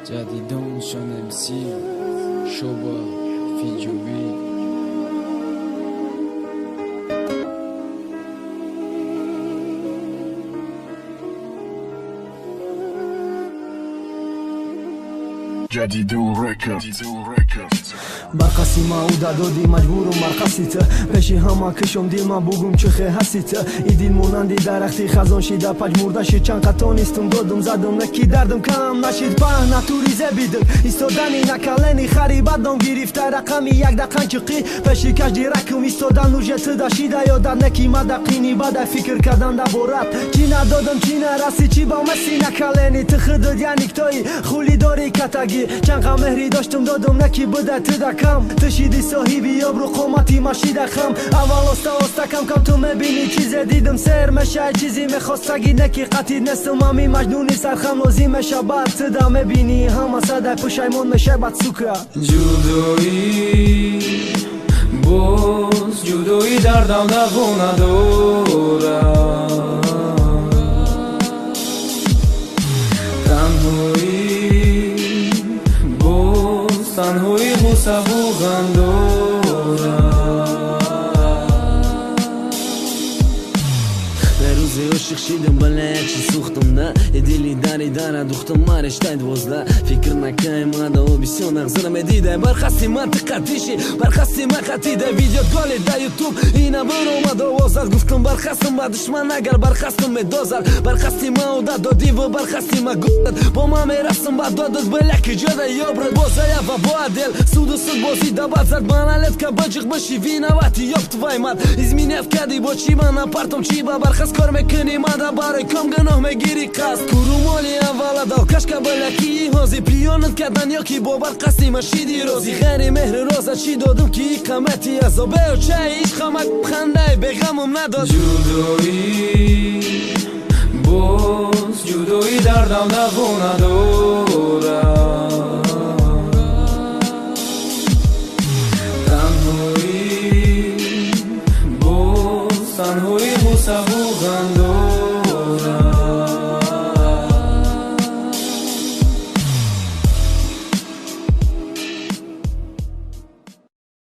جدیدون شان امسی شوبا فیجوبی جدیدون رکورد برقصی ما او دادی مجبورم مرقصیت بشی همه کشم دیل ما بگم چه خیلی هستیت ایدیل مونندی درختی خزان شیده پج مرده شید چند قطع نیستم دادم زدم نکی دردم کم نشید په نتوریزه بیدم ایستادنی نکلنی خریبدم گرفته رقمی یک دقن چقی بشی کش دیرکم ایستادن نوژه تدشیده یادت نکی مدقینی بده فکر کردن دبارت چی ندادم چی نرسی چی با مسی نکلنی تخدد یعنی کتایی خولی داری کتگی چند مهری داشتم دادم نکی بده تدکم تشیدی صاحبی ابرو قومتی مشیده خم اول استا کم تو میبینی چیزی دیدم سر مشه چیزی میخواستگی نکی قطید نستم امی مجنونی سرخم لازی میشه بعد تدا میبینی همه صده پشیمون میشه بد سوکه جدایی باز جدایی دردم دوو ندارم تنهایی باز تنهایی غصه و غم دارم روزی عاشق شیدم بله چی سوختم نه یه دلی داری داره دوختم مارش تاید وزله فکر نکنیم ماده و بیسیون اغزرم دیده برخستی منطقه دیشی برخستی مخطیده ویدیو گالی در یوتوب اینه بر اومد و وزد گفتم برخستم با دشمن اگر برخستم میدازد برخستی ما او دادی و برخستی ما گفتد با ما میرستم با دادت بلکی جده یابرد بازه و با دل سود و سود بازی دبت زد بانالت که بجق بشی وینواتی یافت وایمد ازمین افکدی با چی من اپارتم چی با برخست کار میکنی ماده برای کم گناه میگیری قصد کرومالی اولا دو کشک بلکی هازی پلیونت کردن یا کی با برقصی مشیدی روزی غیری مهر روزه چی دادم که ای قمتی ازابه و چه ایش خمک خنده بغمم نداد جدایی باز جدایی دردم دوو ندارم تنهایی باز تنهایی غصه و غم دارم